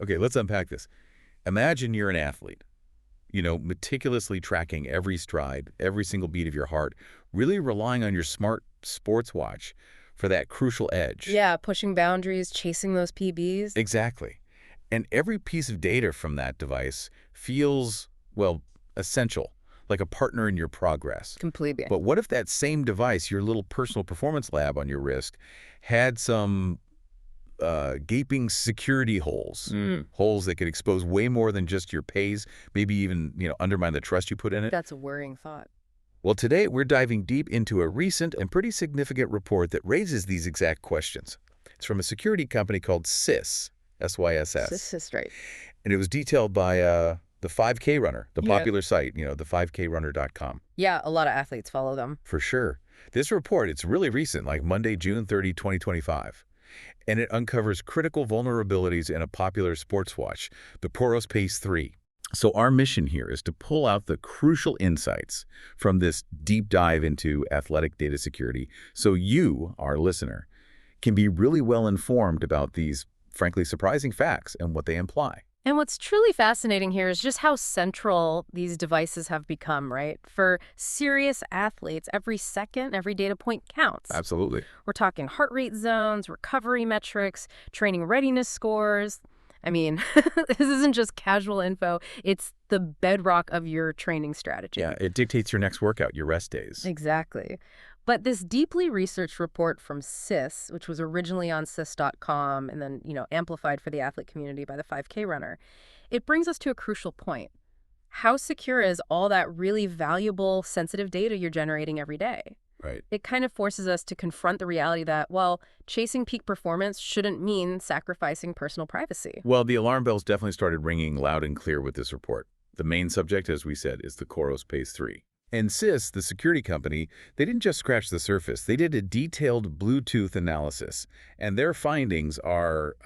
Okay, let's unpack this. Imagine you're an athlete, meticulously tracking every stride, every single beat of your heart, really relying on your smart sports watch for that crucial edge. Yeah, pushing boundaries, chasing those PBs. Exactly. And every piece of data from that device feels, well, essential, like a partner in your progress. Completely. But what if that same device, your little personal performance lab on your wrist, had some gaping security holes, Mm, holes that could expose way more than just your pays, maybe even, undermine the trust you put in it? that's a worrying thought. Well, today we're diving deep into a recent and pretty significant report that raises these exact questions. It's from a security company called SYS, This SYSS, is straight. and it was detailed by the 5K Runner, the Yeah. popular site, the 5krunner.com. Yeah, a lot of athletes follow them. For sure. This report, it's really recent, like Monday, June 30, 2025. And it uncovers critical vulnerabilities in a popular sports watch, the Coros Pace 3. So our mission here is to pull out the crucial insights from this deep dive into athletic data security so you, our listener, can be really well informed about these, frankly, surprising facts and what they imply. And what's truly fascinating here is just how central these devices have become, right? For serious athletes, every second, every data point counts. Absolutely. We're talking heart rate zones, recovery metrics, training readiness scores. I mean, this isn't just casual info. It's the bedrock of your training strategy. Yeah, it dictates your next workout, your rest days. Exactly. But this deeply researched report from CIS, which was originally on CIS.com and then, amplified for the athlete community by the 5K runner, it brings us to a crucial point. How secure is all that really valuable, sensitive data you're generating every day? Right. It kind of forces us to confront the reality that, well, chasing peak performance shouldn't mean sacrificing personal privacy. Well, the alarm bells definitely started ringing loud and clear with this report. The main subject, as we said, is the Coros Pace 3. And SYS, the security company, they didn't just scratch the surface. They did a detailed Bluetooth analysis, and their findings are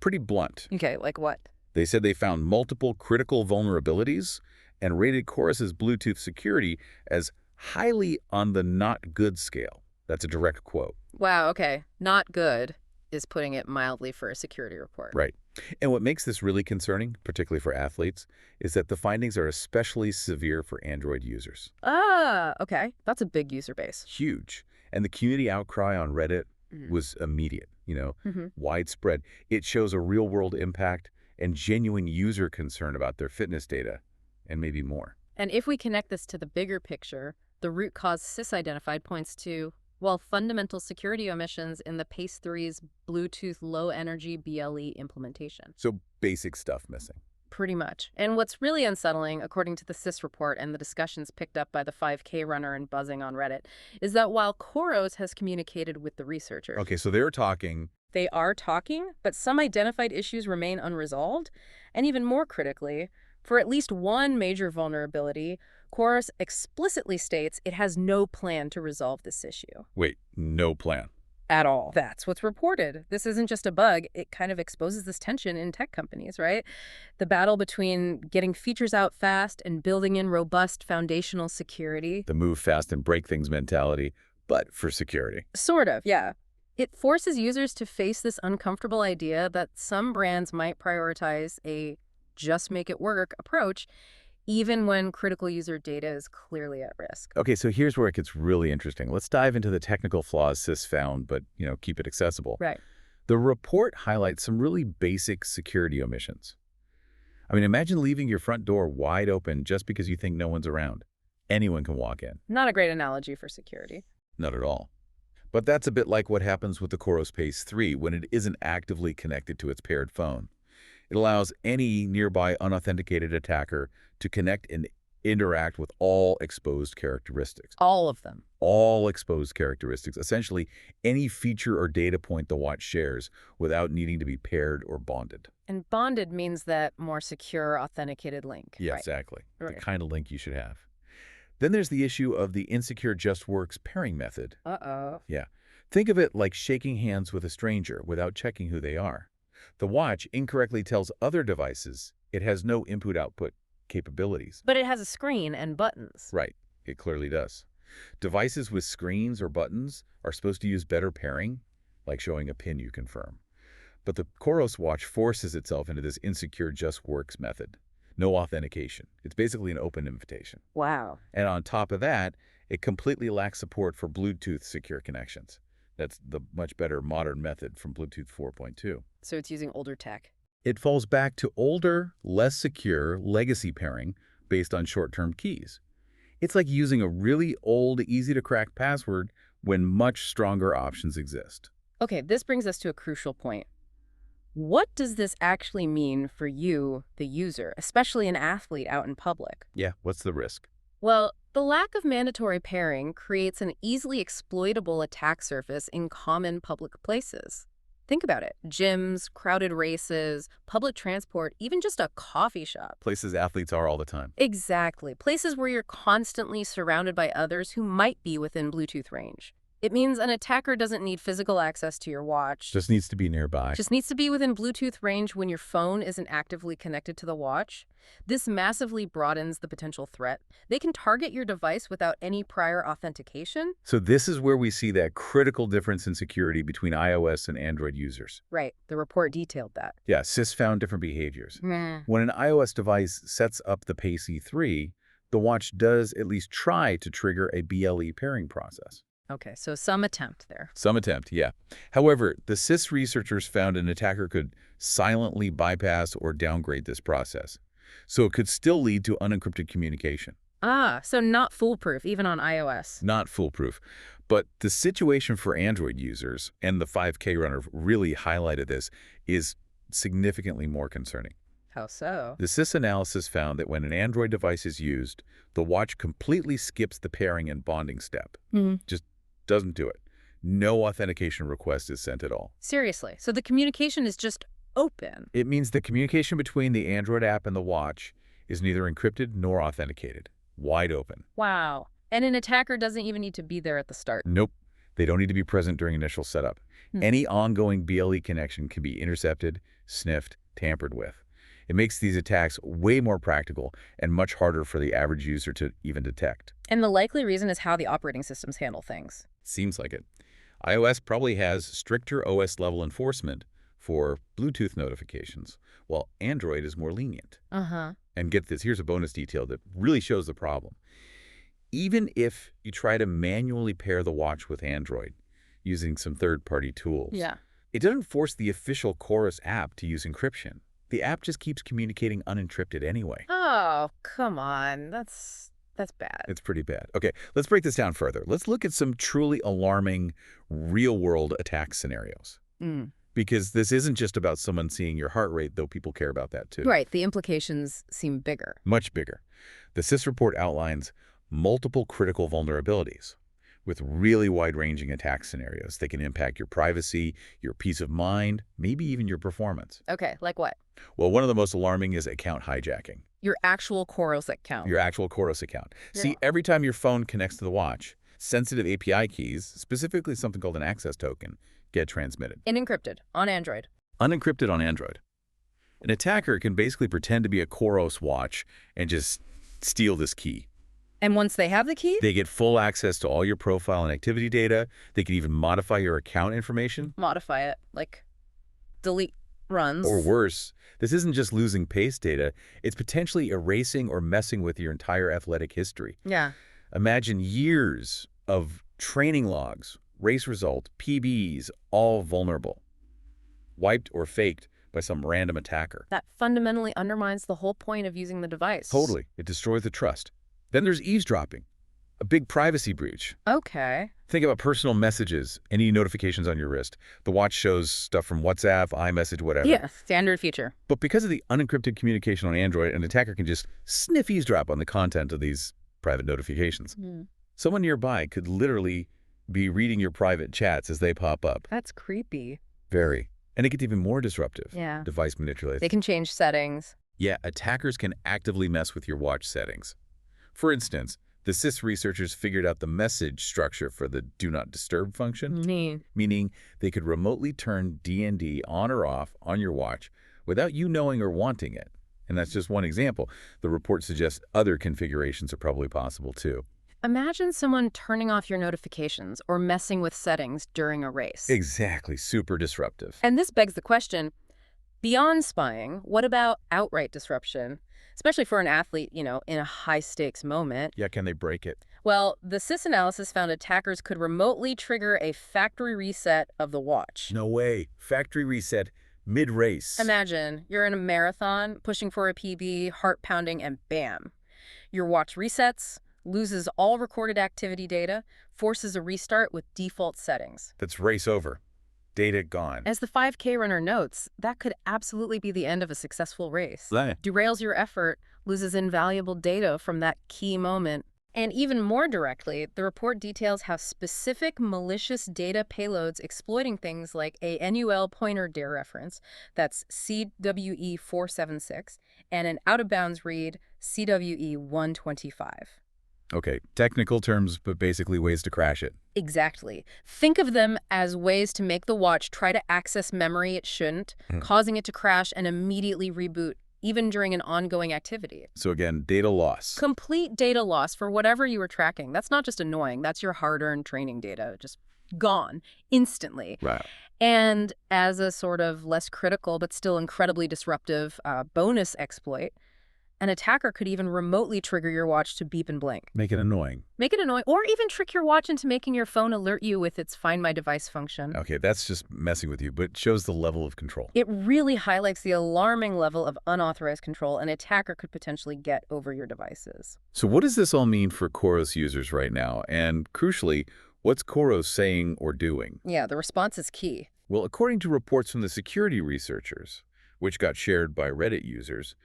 pretty blunt. Okay, like what? They said they found multiple critical vulnerabilities and rated Corus's Bluetooth security as highly on the not good scale. That's a direct quote. Wow, okay. Not good is putting it mildly for a security report. Right. And what makes this really concerning, particularly for athletes, is that the findings are especially severe for Android users. Ah, okay. That's a big user base. Huge. And the community outcry on Reddit was immediate, widespread. It shows a real-world impact and genuine user concern about their fitness data, and maybe more. And if we connect this to the bigger picture, the root cause CIS identified points to, well, fundamental security omissions in the Pace 3's Bluetooth low-energy BLE implementation. So basic stuff missing. Pretty much. And what's really unsettling, according to the CIS report and the discussions picked up by the 5K runner and buzzing on Reddit, is that while Coros has communicated with the researchers, Okay, so they're talking. they are talking, but some identified issues remain unresolved. And even more critically, for at least one major vulnerability, Coros explicitly states it has no plan to resolve this issue. Wait, no plan. At all. That's what's reported. This isn't just a bug. It kind of exposes this tension in tech companies, right? The battle between getting features out fast and building in robust foundational security. The move fast and break things mentality, but for security. Sort of, yeah. It forces users to face this uncomfortable idea that some brands might prioritize a just make it work approach, even when critical user data is clearly at risk. Okay, so here's where it gets really interesting. Let's dive into the technical flaws SYS found, but, keep it accessible. Right. The report highlights some really basic security omissions. I mean, imagine leaving your front door wide open just because you think no one's around. Anyone can walk in. Not a great analogy for security. Not at all. But that's a bit like what happens with the Coros Pace 3 when it isn't actively connected to its paired phone. It allows any nearby unauthenticated attacker to connect and interact with all exposed characteristics. All of them. All exposed characteristics, essentially any feature or data point the watch shares without needing to be paired or bonded. And bonded means that more secure, authenticated link. Yeah, Right. exactly. Right. The kind of link you should have. Then there's the issue of the insecure just works pairing method. Uh-oh. Yeah. Think of it like shaking hands with a stranger without checking who they are. The watch incorrectly tells other devices it has no input-output capabilities. But it has a screen and buttons. Right. It clearly does. Devices with screens or buttons are supposed to use better pairing, like showing a pin you confirm. But the Coros watch forces itself into this insecure just works method. No authentication. It's basically an open invitation. Wow. And on top of that, it completely lacks support for Bluetooth secure connections. That's the much better modern method from Bluetooth 4.2. So it's using older tech. It falls back to older, less secure legacy pairing based on short-term keys. It's like using a really old, easy-to-crack password when much stronger options exist. Okay, this brings us to a crucial point. What does this actually mean for you, the user, especially an athlete out in public? Yeah, what's the risk? Well, the lack of mandatory pairing creates an easily exploitable attack surface in common public places. Think about it. Gyms, crowded races, public transport, even just a coffee shop. Places athletes are all the time. Exactly. Places where you're constantly surrounded by others who might be within Bluetooth range. It means an attacker doesn't need physical access to your watch. Just needs to be nearby. Just needs to be within Bluetooth range when your phone isn't actively connected to the watch. This massively broadens the potential threat. They can target your device without any prior authentication. So this is where we see that critical difference in security between iOS and Android users. Right. The report detailed that. Yeah, SIS found different behaviors. Nah. When an iOS device sets up the Pace E3, the watch does at least try to trigger a BLE pairing process. Okay, so some attempt there. Some attempt, yeah. However, the SIS researchers found an attacker could silently bypass or downgrade this process. So it could still lead to unencrypted communication. Ah, so not foolproof, even on iOS. Not foolproof. But the situation for Android users, and the 5K runner really highlighted this, is significantly more concerning. How so? The SIS analysis found that when an Android device is used, the watch completely skips the pairing and bonding step. Just doesn't do it. No authentication request is sent at all. Seriously, so the communication is just open. It means the communication between the Android app and the watch is neither encrypted nor authenticated. Wide open. Wow. And an attacker doesn't even need to be there at the start. Nope. They don't need to be present during initial setup. Any ongoing BLE connection can be intercepted, sniffed, tampered with. It makes these attacks way more practical and much harder for the average user to even detect. And the likely reason is how the operating systems handle things. Seems like it. iOS probably has stricter OS-level enforcement for Bluetooth notifications, while Android is more lenient. And get this, here's a bonus detail that really shows the problem. Even if you try to manually pair the watch with Android using some third-party tools, it doesn't force the official Coros app to use encryption. The app just keeps communicating unencrypted anyway. Oh, come on. That's bad. It's pretty bad. Okay, let's break this down further. Let's look at some truly alarming real-world attack scenarios. Because this isn't just about someone seeing your heart rate, though people care about that too. Right, the implications seem bigger. Much bigger. The SIS report outlines multiple critical vulnerabilities with really wide-ranging attack scenarios. They can impact your privacy, your peace of mind, maybe even your performance. Okay, like what? Well, one of the most alarming is account hijacking. Your actual Coros account. Your actual Coros account. See, every time your phone connects to the watch, sensitive API keys, specifically something called an access token, get transmitted. And encrypted on Android. Unencrypted on Android. An attacker can basically pretend to be a Coros watch and just steal this key. And once they have the key? They get full access to all your profile and activity data. They can even modify your account information. Modify it, like delete runs. Or worse, this isn't just losing pace data, it's potentially erasing or messing with your entire athletic history. Yeah. Imagine years of training logs, race results, PBs, all vulnerable, wiped or faked by some random attacker. That fundamentally undermines the whole point of using the device. Totally. It destroys the trust. Then there's eavesdropping, a big privacy breach. Okay. Think about personal messages, any notifications on your wrist. The watch shows stuff from WhatsApp, iMessage, whatever. Yeah, standard feature. But because of the unencrypted communication on Android, an attacker can just sniff eavesdrop on the content of these private notifications. Someone nearby could literally be reading your private chats as they pop up. That's creepy. Very. And it gets even more disruptive. Yeah. Device manipulation. They can change settings. Yeah, attackers can actively mess with your watch settings. For instance, the SIS researchers figured out the message structure for the Do Not Disturb function, meaning they could remotely turn DND on or off on your watch without you knowing or wanting it. And that's just one example. The report suggests other configurations are probably possible too. Imagine someone turning off your notifications or messing with settings during a race. Exactly. Super disruptive. And this begs the question, beyond spying, what about outright disruption? Especially for an athlete, in a high-stakes moment. Yeah, can they break it? Well, the SIS analysis found attackers could remotely trigger a factory reset of the watch. No way. Factory reset mid-race. Imagine you're in a marathon, pushing for a PB, heart pounding, and bam. Your watch resets, loses all recorded activity data, forces a restart with default settings. That's race over. Data gone. As the 5K runner notes, that could absolutely be the end of a successful race. Right. Derails your effort, loses invaluable data from that key moment. And even more directly, the report details how specific malicious data payloads exploiting things like a NUL pointer dereference, that's CWE476, and an out-of-bounds read CWE125. Okay, technical terms, but basically ways to crash it. Exactly. Think of them as ways to make the watch try to access memory it shouldn't, causing it to crash and immediately reboot, even during an ongoing activity. So again, data loss. Complete data loss for whatever you were tracking. That's not just annoying. That's your hard-earned training data, just gone instantly. Right. And as a sort of less critical but still incredibly disruptive bonus exploit, an attacker could even remotely trigger your watch to beep and blink. Make it annoying. Make it annoying, or even trick your watch into making your phone alert you with its Find My Device function. Okay, that's just messing with you, but shows the level of control. It really highlights the alarming level of unauthorized control an attacker could potentially get over your devices. So what does this all mean for Coros users right now? And crucially, what's Coros saying or doing? Yeah, the response is key. Well, according to reports from the security researchers, which got shared by Reddit users,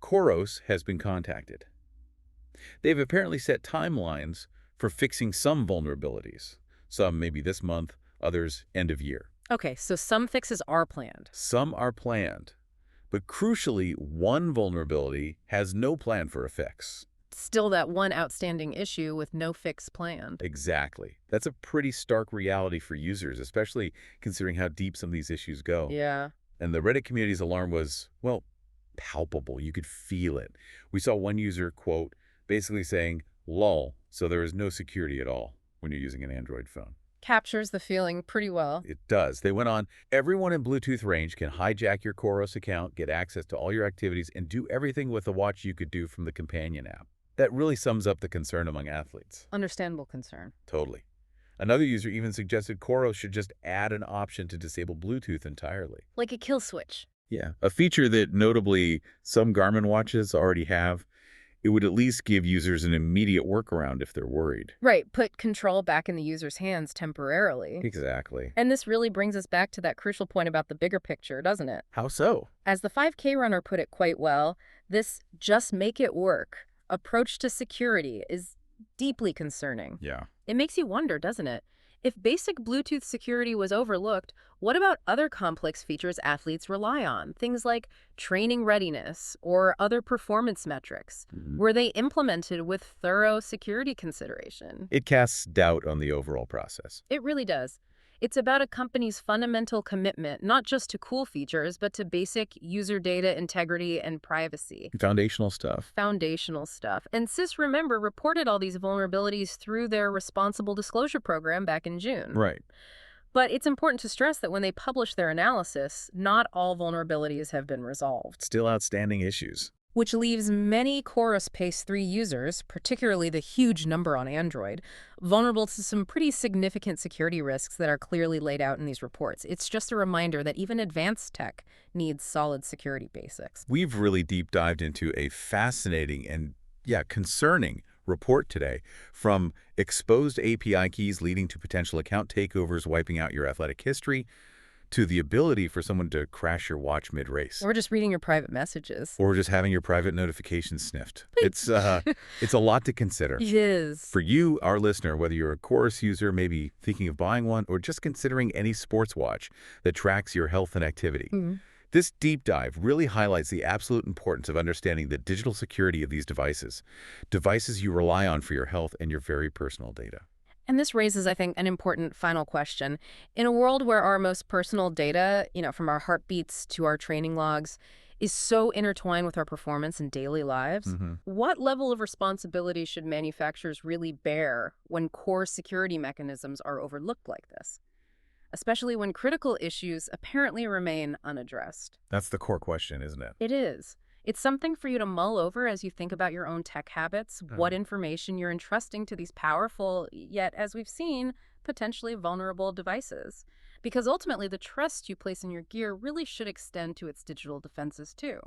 Coros has been contacted. They've apparently set timelines for fixing some vulnerabilities. Some maybe this month, others end of year. Okay, so some fixes are planned. Some are planned. But crucially, one vulnerability has no plan for a fix. Still that one outstanding issue with no fix planned. Exactly. That's a pretty stark reality for users, especially considering how deep some of these issues go. Yeah. And the Reddit community's alarm was, well, palpable. You could feel it. We saw one user, quote, basically saying, lol, so there is no security at all when you're using an Android phone. Captures the feeling pretty well. It does. They went on, everyone in Bluetooth range can hijack your Coros account, get access to all your activities, and do everything with the watch you could do from the companion app. That really sums up the concern among athletes. Understandable concern. Totally. Another user even suggested Coros should just add an option to disable Bluetooth entirely. Like a kill switch. Yeah, a feature that notably some Garmin watches already have. It would at least give users an immediate workaround if they're worried. Right, put control back in the user's hands temporarily. Exactly. And this really brings us back to that crucial point about the bigger picture, doesn't it? How so? As the 5K runner put it quite well, this just make it work approach to security is deeply concerning. Yeah. It makes you wonder, doesn't it? If basic Bluetooth security was overlooked, what about other complex features athletes rely on? Things like training readiness or other performance metrics. Were they implemented with thorough security consideration? It casts doubt on the overall process. It really does. It's about a company's fundamental commitment, not just to cool features, but to basic user data integrity and privacy. Foundational stuff. Foundational stuff. And SIS, remember, reported all these vulnerabilities through their responsible disclosure program back in June. Right. But it's important to stress that when they publish their analysis, not all vulnerabilities have been resolved. Still outstanding issues. Which leaves many Coros Pace 3 users, particularly the huge number on Android, vulnerable to some pretty significant security risks that are clearly laid out in these reports. It's just a reminder that even advanced tech needs solid security basics. We've really deep dived into a fascinating and, concerning report today, from exposed API keys leading to potential account takeovers wiping out your athletic history, to the ability for someone to crash your watch mid-race. Or just reading your private messages. Or just having your private notifications sniffed. It's a lot to consider. It is. For you, our listener, whether you're a Coros user, maybe thinking of buying one, or just considering any sports watch that tracks your health and activity, this deep dive really highlights the absolute importance of understanding the digital security of these devices you rely on for your health and your very personal data. And this raises, I think, an important final question. In a world where our most personal data, from our heartbeats to our training logs, is so intertwined with our performance in daily lives. Hmm. What level of responsibility should manufacturers really bear when core security mechanisms are overlooked like this? Especially when critical issues apparently remain unaddressed. That's the core question, isn't it? It is. It's something for you to mull over as you think about your own tech habits, what information you're entrusting to these powerful, yet, as we've seen, potentially vulnerable devices. Because ultimately, the trust you place in your gear really should extend to its digital defenses, too.